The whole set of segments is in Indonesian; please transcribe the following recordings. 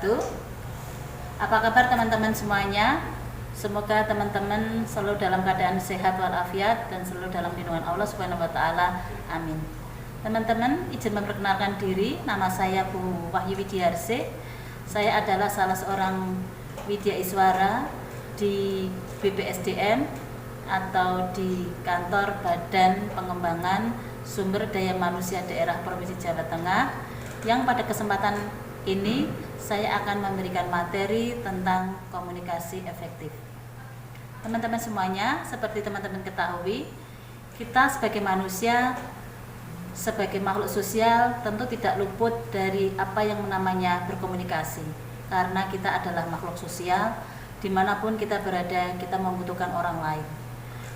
wabarakatuh. Apa kabar teman-teman semuanya? Semoga teman-teman selalu dalam keadaan sehat walafiat dan selalu dalam lindungan Allah Subhanahu wa taala. Amin. Teman-teman, izin memperkenalkan diri. Nama saya Bu Wahyu Widiarse. Saya adalah salah seorang widya iswara di BPSDM atau di Kantor Badan Pengembangan Sumber Daya Manusia Daerah Provinsi Jawa Tengah, yang pada kesempatan ini saya akan memberikan materi tentang komunikasi efektif. Teman-teman semuanya, seperti teman-teman ketahui, kita sebagai manusia, sebagai makhluk sosial tentu tidak luput dari apa yang namanya berkomunikasi. Karena kita adalah makhluk sosial, dimanapun kita berada, kita membutuhkan orang lain.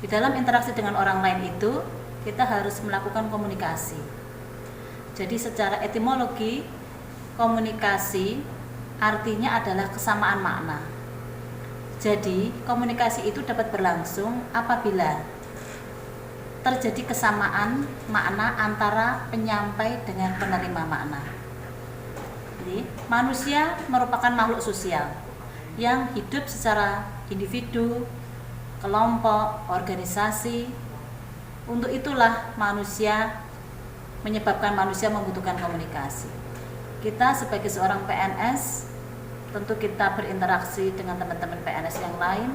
Di dalam interaksi dengan orang lain itu, kita harus melakukan komunikasi. Jadi secara etimologi, komunikasi artinya adalah kesamaan makna. Jadi komunikasi itu dapat berlangsung apabila terjadi kesamaan makna antara penyampai dengan penerima makna. Jadi manusia merupakan makhluk sosial yang hidup secara individu, kelompok, organisasi. Untuk itulah menyebabkan manusia membutuhkan komunikasi. Kita sebagai seorang PNS, tentu kita berinteraksi dengan teman-teman PNS yang lain.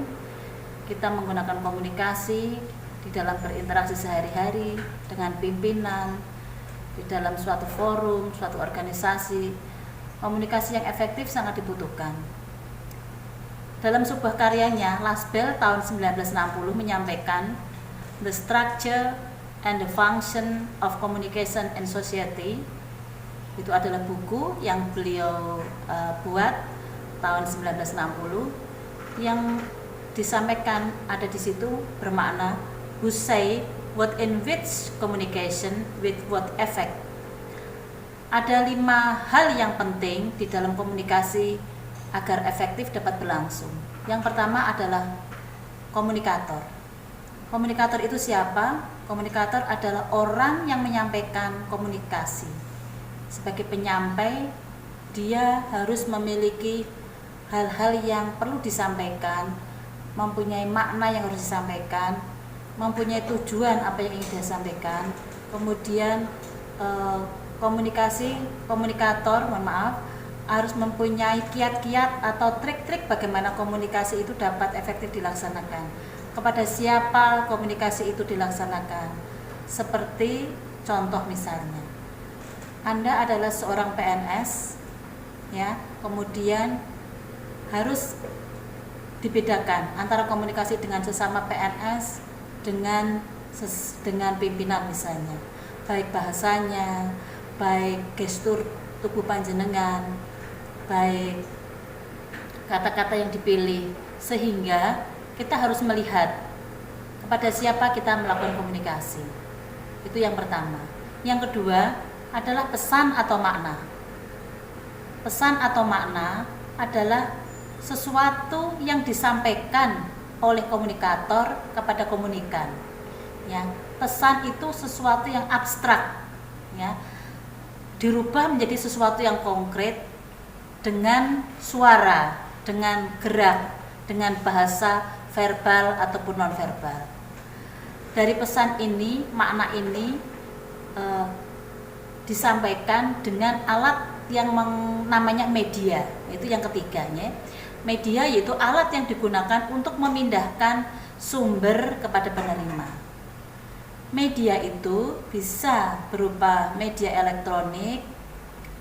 Kita menggunakan komunikasi di dalam berinteraksi sehari-hari dengan pimpinan, di dalam suatu forum, suatu organisasi. Komunikasi yang efektif sangat dibutuhkan. Dalam sebuah karyanya, Lasbel tahun 1960 menyampaikan The Structure and the Function of Communication in Society. Itu adalah buku yang beliau buat tahun 1960, yang disampaikan ada di situ bermakna who say what in which communication with what effect. Ada 5 hal yang penting di dalam komunikasi agar efektif dapat berlangsung. Yang pertama adalah komunikator. Komunikator itu siapa? Komunikator adalah orang yang menyampaikan komunikasi. Sebagai penyampai, dia harus memiliki hal-hal yang perlu disampaikan, mempunyai makna yang harus disampaikan, mempunyai tujuan apa yang ingin dia sampaikan. Kemudian komunikator harus mempunyai kiat-kiat atau trik-trik bagaimana komunikasi itu dapat efektif dilaksanakan. Kepada siapa komunikasi itu dilaksanakan? Seperti contoh misalnya, Anda adalah seorang PNS, ya, kemudian harus dibedakan antara komunikasi dengan sesama PNS dengan pimpinan misalnya, baik bahasanya, baik gestur tubuh panjenengan, baik kata-kata yang dipilih, sehingga kita harus melihat kepada siapa kita melakukan komunikasi. Itu yang pertama. Yang kedua adalah pesan atau makna. Pesan atau makna adalah sesuatu yang disampaikan oleh komunikator kepada komunikan. Ya, pesan itu sesuatu yang abstrak, ya, dirubah menjadi sesuatu yang konkret dengan suara, dengan gerak, dengan bahasa verbal ataupun nonverbal. Dari pesan ini, makna ini disampaikan dengan alat yang namanya media. Itu yang ketiganya. Media yaitu alat yang digunakan untuk memindahkan sumber kepada penerima. Media itu bisa berupa media elektronik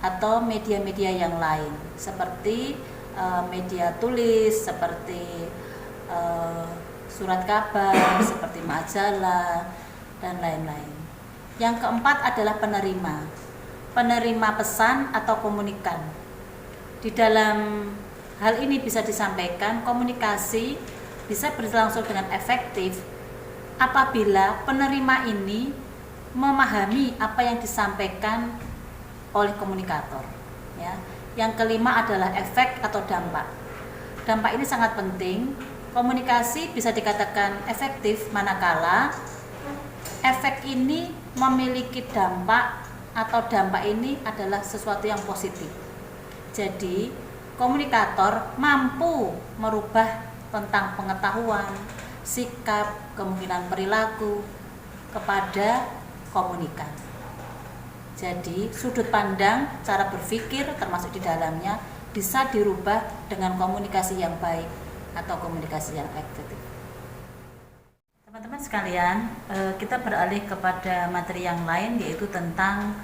atau media-media yang lain, seperti media tulis, seperti surat kabar, seperti majalah, dan lain-lain. Yang keempat adalah penerima pesan atau komunikan. Di dalam hal ini bisa disampaikan komunikasi bisa berlangsung dengan efektif apabila penerima ini memahami apa yang disampaikan oleh komunikator. Ya. Yang kelima adalah efek atau dampak. Dampak ini sangat penting. Komunikasi bisa dikatakan efektif manakala efek ini memiliki dampak atau dampak ini adalah sesuatu yang positif. Jadi komunikator mampu merubah tentang pengetahuan, sikap, kemungkinan perilaku kepada komunikan. Jadi sudut pandang, cara berpikir termasuk di dalamnya bisa dirubah dengan komunikasi yang baik atau komunikasi yang efektif. Teman-teman sekalian, kita beralih kepada materi yang lain, yaitu tentang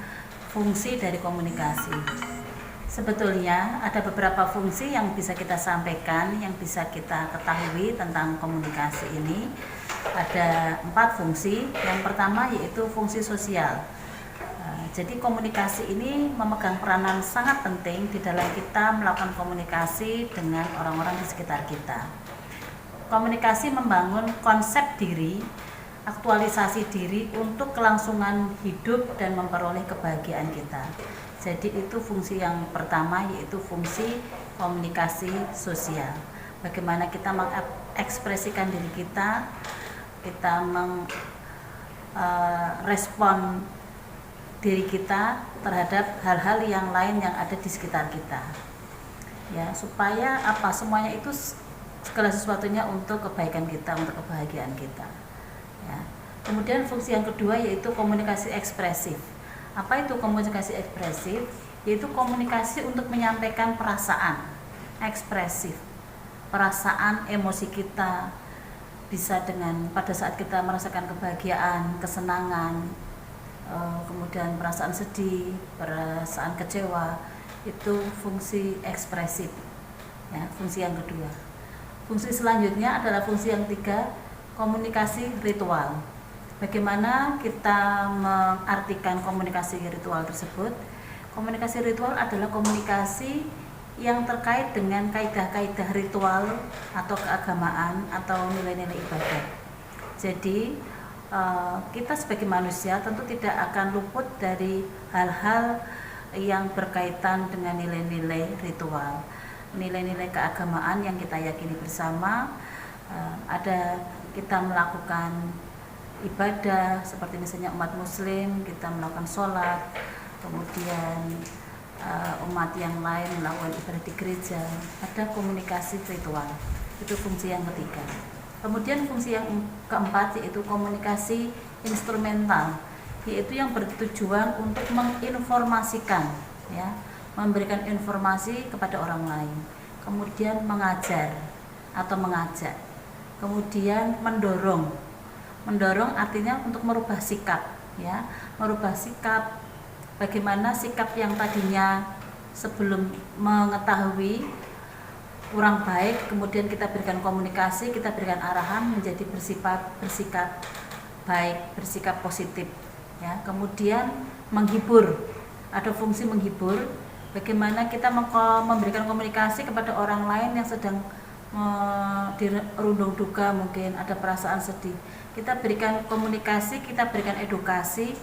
fungsi dari komunikasi. Sebetulnya ada beberapa fungsi yang bisa kita sampaikan, yang bisa kita ketahui tentang komunikasi ini. Ada 4 fungsi. Yang pertama yaitu fungsi sosial. Jadi komunikasi ini memegang peranan sangat penting di dalam kita melakukan komunikasi dengan orang-orang di sekitar kita. Komunikasi membangun konsep diri, aktualisasi diri untuk kelangsungan hidup dan memperoleh kebahagiaan kita. Jadi itu fungsi yang pertama, yaitu fungsi komunikasi sosial. Bagaimana kita mengekspresikan diri kita merespon diri kita terhadap hal-hal yang lain yang ada di sekitar kita. Ya, supaya semuanya itu segala sesuatunya untuk kebaikan kita, untuk kebahagiaan kita. Ya. Kemudian fungsi yang kedua yaitu komunikasi ekspresif. Apa itu komunikasi ekspresif? Yaitu komunikasi untuk menyampaikan perasaan ekspresif, perasaan emosi kita, bisa dengan pada saat kita merasakan kebahagiaan, kesenangan, kemudian perasaan sedih, perasaan kecewa, itu fungsi ekspresif. Ya, fungsi yang kedua. Fungsi selanjutnya adalah fungsi yang ketiga, komunikasi ritual. Bagaimana kita mengartikan komunikasi ritual tersebut? Komunikasi ritual adalah komunikasi yang terkait dengan kaidah-kaidah ritual atau keagamaan atau nilai-nilai ibadah. Jadi kita sebagai manusia tentu tidak akan luput dari hal-hal yang berkaitan dengan nilai-nilai ritual, nilai-nilai keagamaan yang kita yakini bersama. Ada kita melakukan ibadah seperti misalnya umat muslim, kita melakukan sholat, kemudian umat yang lain melakukan ibadah di gereja. Ada komunikasi ritual, itu fungsi yang ketiga. Kemudian fungsi yang keempat yaitu komunikasi instrumental, yaitu yang bertujuan untuk menginformasikan, ya, memberikan informasi kepada orang lain, kemudian mengajar atau mengajak, kemudian mendorong artinya untuk merubah sikap, ya, merubah sikap. Bagaimana sikap yang tadinya sebelum mengetahui kurang baik, kemudian kita berikan komunikasi, kita berikan arahan menjadi bersikap baik, bersikap positif, ya. Kemudian menghibur, ada fungsi menghibur. Bagaimana kita memberikan komunikasi kepada orang lain yang sedang dirundung duka, mungkin ada perasaan sedih, kita berikan komunikasi, kita berikan edukasi.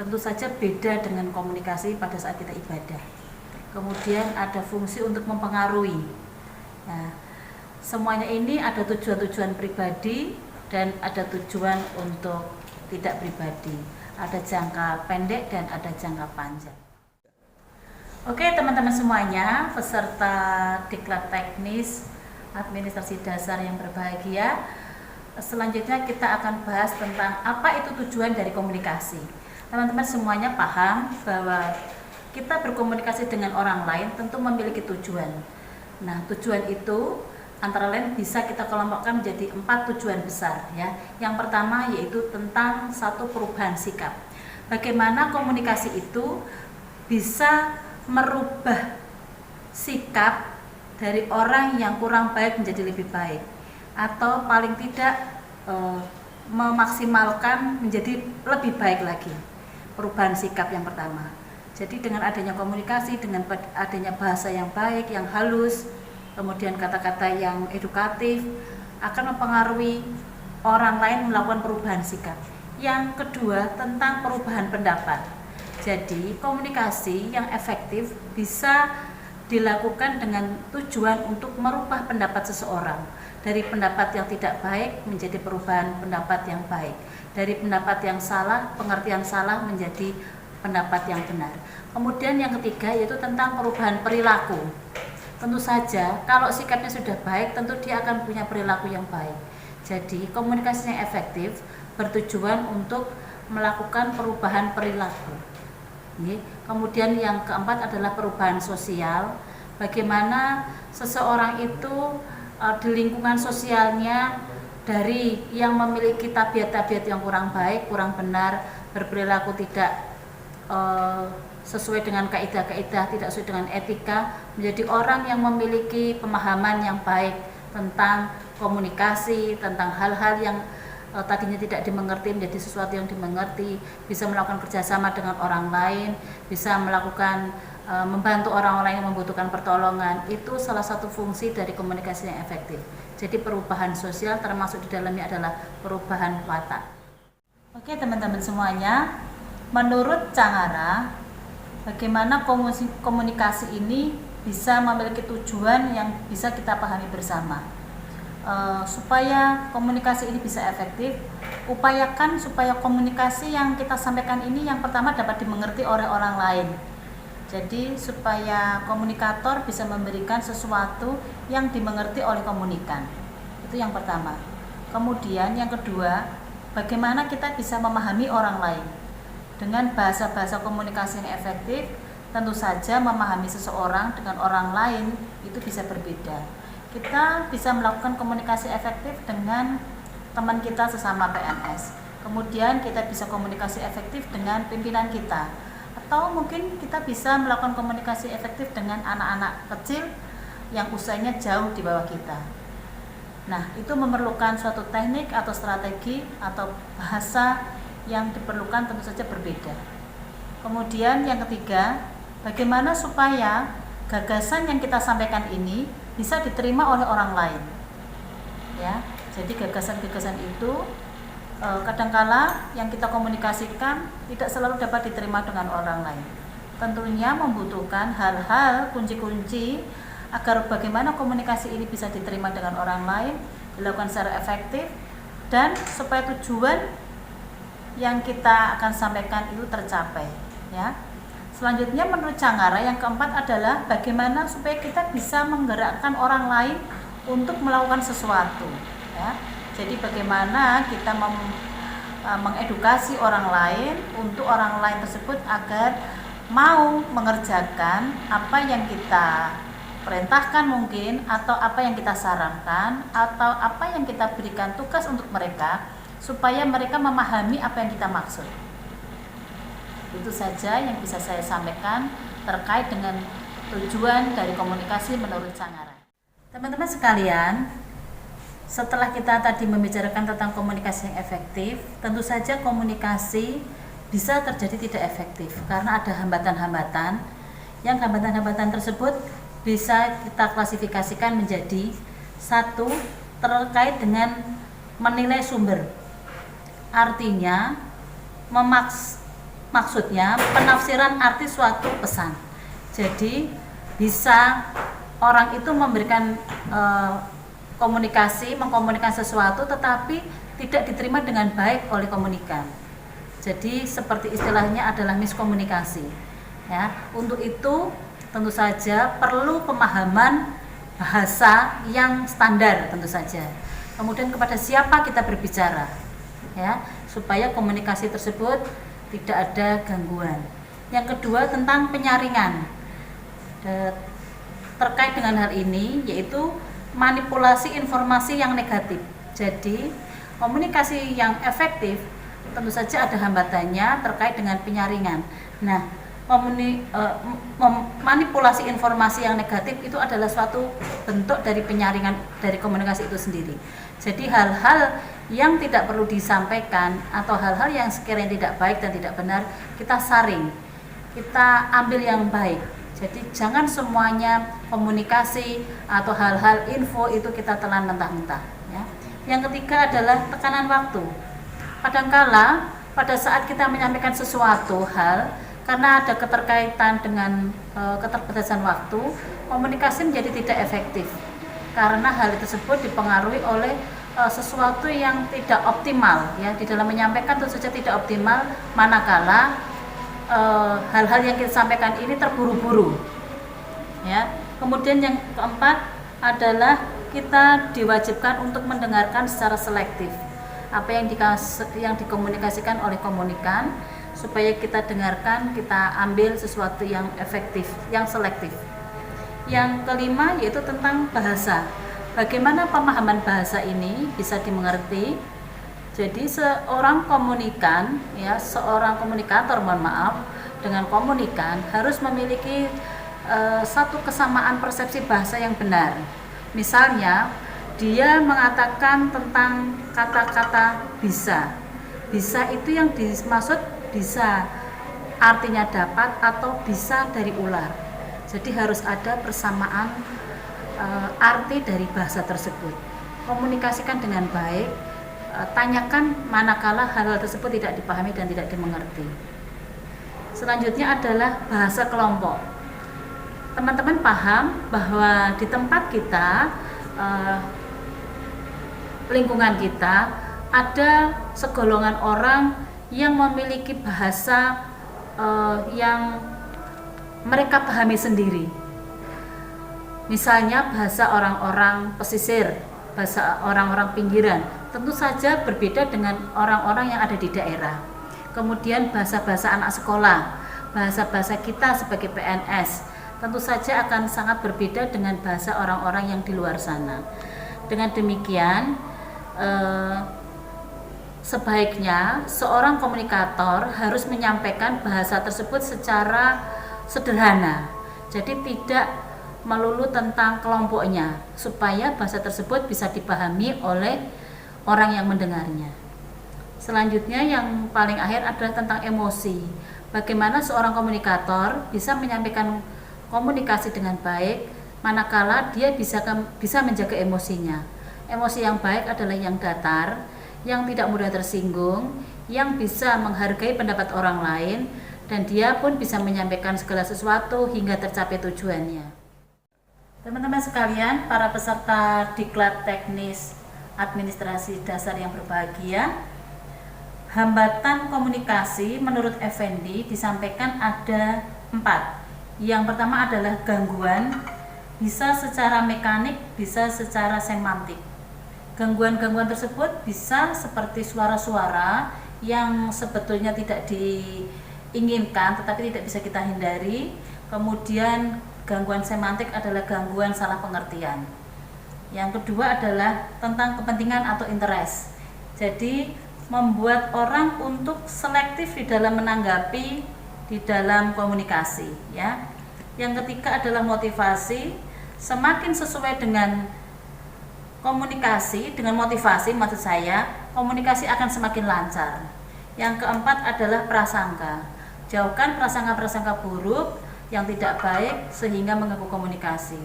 Tentu saja beda dengan komunikasi pada saat kita ibadah. Kemudian ada fungsi untuk mempengaruhi. Nah, semuanya ini ada tujuan-tujuan pribadi dan ada tujuan untuk tidak pribadi. Ada jangka pendek dan ada jangka panjang. Oke teman-teman semuanya, peserta Diklat Teknis Administrasi Dasar yang berbahagia, selanjutnya kita akan bahas tentang apa itu tujuan dari komunikasi. Teman-teman semuanya paham bahwa kita berkomunikasi dengan orang lain tentu memiliki tujuan. Nah, tujuan itu antara lain bisa kita kelompokkan menjadi 4 tujuan besar, ya. Yang pertama yaitu tentang satu perubahan sikap. Bagaimana komunikasi itu bisa merubah sikap dari orang yang kurang baik menjadi lebih baik, atau paling tidak memaksimalkan menjadi lebih baik lagi. Perubahan sikap yang pertama. Jadi dengan adanya komunikasi, dengan adanya bahasa yang baik, yang halus, kemudian kata-kata yang edukatif, akan mempengaruhi orang lain melakukan perubahan sikap. Yang kedua tentang perubahan pendapat. Jadi komunikasi yang efektif bisa dilakukan dengan tujuan untuk merubah pendapat seseorang dari pendapat yang tidak baik menjadi perubahan pendapat yang baik, dari pendapat yang salah, pengertian salah menjadi pendapat yang benar. Kemudian yang ketiga yaitu tentang perubahan perilaku. Tentu saja kalau sikapnya sudah baik, tentu dia akan punya perilaku yang baik. Jadi komunikasi yang efektif bertujuan untuk melakukan perubahan perilaku. Kemudian yang keempat adalah perubahan sosial. Bagaimana seseorang itu di lingkungan sosialnya, dari yang memiliki tabiat-tabiat yang kurang baik, kurang benar, berperilaku tidak sesuai dengan kaidah-kaidah, tidak sesuai dengan etika, menjadi orang yang memiliki pemahaman yang baik tentang komunikasi, tentang hal-hal yang tadinya tidak dimengerti menjadi sesuatu yang dimengerti, bisa melakukan kerjasama dengan orang lain, bisa melakukan membantu orang lain yang membutuhkan pertolongan. Itu salah satu fungsi dari komunikasi yang efektif. Jadi perubahan sosial termasuk di dalamnya adalah perubahan watak. Oke teman-teman semuanya, menurut Cangara, bagaimana komunikasi ini bisa memiliki tujuan yang bisa kita pahami bersama. Supaya komunikasi ini bisa efektif, upayakan supaya komunikasi yang kita sampaikan ini yang pertama dapat dimengerti oleh orang lain. Jadi supaya komunikator bisa memberikan sesuatu yang dimengerti oleh komunikan. Itu yang pertama. Kemudian yang kedua, bagaimana kita bisa memahami orang lain. Dengan bahasa-bahasa komunikasi yang efektif, tentu saja memahami seseorang dengan orang lain itu bisa berbeda. Kita bisa melakukan komunikasi efektif dengan teman kita sesama PNS. Kemudian kita bisa komunikasi efektif dengan pimpinan kita. Atau mungkin kita bisa melakukan komunikasi efektif dengan anak-anak kecil yang usianya jauh di bawah kita. Nah, itu memerlukan suatu teknik atau strategi atau bahasa yang diperlukan tentu saja berbeda. Kemudian yang ketiga, bagaimana supaya gagasan yang kita sampaikan ini bisa diterima oleh orang lain. Ya, jadi gagasan-gagasan itu kadangkala yang kita komunikasikan tidak selalu dapat diterima dengan orang lain. Tentunya membutuhkan hal-hal kunci-kunci agar bagaimana komunikasi ini bisa diterima dengan orang lain, dilakukan secara efektif, dan supaya tujuan yang kita akan sampaikan itu tercapai. Ya. Selanjutnya menurut Cangara yang keempat adalah bagaimana supaya kita bisa menggerakkan orang lain untuk melakukan sesuatu. Ya. Jadi bagaimana kita mengedukasi orang lain untuk orang lain tersebut agar mau mengerjakan apa yang kita perintahkan mungkin, atau apa yang kita sarankan, atau apa yang kita berikan tugas untuk mereka, supaya mereka memahami apa yang kita maksud. Itu saja yang bisa saya sampaikan terkait dengan tujuan dari komunikasi menurut Cangara. Teman-teman sekalian, setelah kita tadi membicarakan tentang komunikasi yang efektif, tentu saja komunikasi bisa terjadi tidak efektif karena ada hambatan-hambatan. Yang hambatan-hambatan tersebut bisa kita klasifikasikan menjadi satu, terkait dengan menilai sumber. Artinya maksudnya penafsiran arti suatu pesan. Jadi bisa orang itu memberikan mengkomunikasi sesuatu tetapi tidak diterima dengan baik oleh komunikan. Jadi seperti istilahnya adalah miskomunikasi. Ya, untuk itu tentu saja perlu pemahaman bahasa yang standar tentu saja. Kemudian kepada siapa kita berbicara, ya, supaya komunikasi tersebut tidak ada gangguan. Yang kedua tentang penyaringan. Terkait dengan hal ini yaitu manipulasi informasi yang negatif. Jadi komunikasi yang efektif tentu saja ada hambatannya terkait dengan penyaringan. Nah, manipulasi informasi yang negatif itu adalah suatu bentuk dari penyaringan dari komunikasi itu sendiri. Jadi hal-hal yang tidak perlu disampaikan atau hal-hal yang sekiranya tidak baik dan tidak benar kita saring, kita ambil yang baik. Jadi jangan semuanya komunikasi atau hal-hal info itu kita telan mentah-mentah. Ya. Yang ketiga adalah tekanan waktu. Kadangkala pada saat kita menyampaikan sesuatu hal, karena ada keterkaitan dengan keterbatasan waktu, komunikasi menjadi tidak efektif. Karena hal tersebut dipengaruhi oleh sesuatu yang tidak optimal. Ya, di dalam menyampaikan tentu saja tidak optimal, manakala hal-hal yang kita sampaikan ini terburu-buru, ya. Kemudian yang keempat adalah kita diwajibkan untuk mendengarkan secara selektif apa yang dikomunikasikan oleh komunikan, supaya kita dengarkan, kita ambil sesuatu yang efektif, yang selektif. Yang kelima yaitu tentang bahasa. Bagaimana pemahaman bahasa ini bisa dimengerti. Jadi seorang komunikator dengan komunikan harus memiliki satu kesamaan persepsi bahasa yang benar. Misalnya dia mengatakan tentang kata-kata bisa. Bisa itu yang dimaksud bisa artinya dapat atau bisa dari ular. Jadi harus ada persamaan arti dari bahasa tersebut. Komunikasikan dengan baik, tanyakan manakala hal-hal tersebut tidak dipahami dan tidak dimengerti. Selanjutnya adalah bahasa kelompok. Teman-teman paham bahwa di tempat kita, lingkungan kita, ada segolongan orang yang memiliki bahasa yang mereka pahami sendiri. Misalnya bahasa orang-orang pesisir, bahasa orang-orang pinggiran, tentu saja berbeda dengan orang-orang yang ada di daerah. Kemudian bahasa-bahasa anak sekolah, bahasa-bahasa kita sebagai PNS, tentu saja akan sangat berbeda dengan bahasa orang-orang yang di luar sana. Dengan demikian, sebaiknya seorang komunikator harus menyampaikan bahasa tersebut secara sederhana, jadi tidak melulu tentang kelompoknya, supaya bahasa tersebut bisa dipahami oleh orang yang mendengarnya. Selanjutnya yang paling akhir adalah tentang emosi. Bagaimana seorang komunikator bisa menyampaikan komunikasi dengan baik manakala dia bisa menjaga emosinya. Emosi yang baik adalah yang datar, yang tidak mudah tersinggung, yang bisa menghargai pendapat orang lain, dan dia pun bisa menyampaikan segala sesuatu hingga tercapai tujuannya. Teman-teman sekalian, para peserta Diklat Teknis Administrasi Dasar yang berbahagia, hambatan komunikasi menurut Effendi disampaikan ada 4. Yang pertama adalah gangguan, bisa secara mekanik, bisa secara semantik. Gangguan-gangguan tersebut bisa seperti suara-suara yang sebetulnya tidak diinginkan tetapi tidak bisa kita hindari. Kemudian gangguan semantik adalah gangguan salah pengertian. Yang kedua adalah tentang kepentingan atau interest. Jadi membuat orang untuk selektif di dalam menanggapi di dalam komunikasi, ya. Yang ketiga adalah motivasi. Semakin sesuai dengan komunikasi, dengan motivasi maksud saya, komunikasi akan semakin lancar. Yang keempat adalah prasangka. Jauhkan prasangka-prasangka buruk yang tidak baik sehingga mengganggu komunikasi.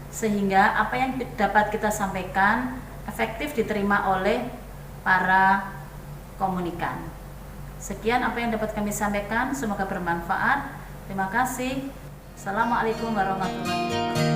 Sehingga apa yang dapat kita sampaikan efektif diterima oleh para komunikan. Sekian apa yang dapat kami sampaikan, semoga bermanfaat. Terima kasih. Assalamualaikum warahmatullahi wabarakatuh.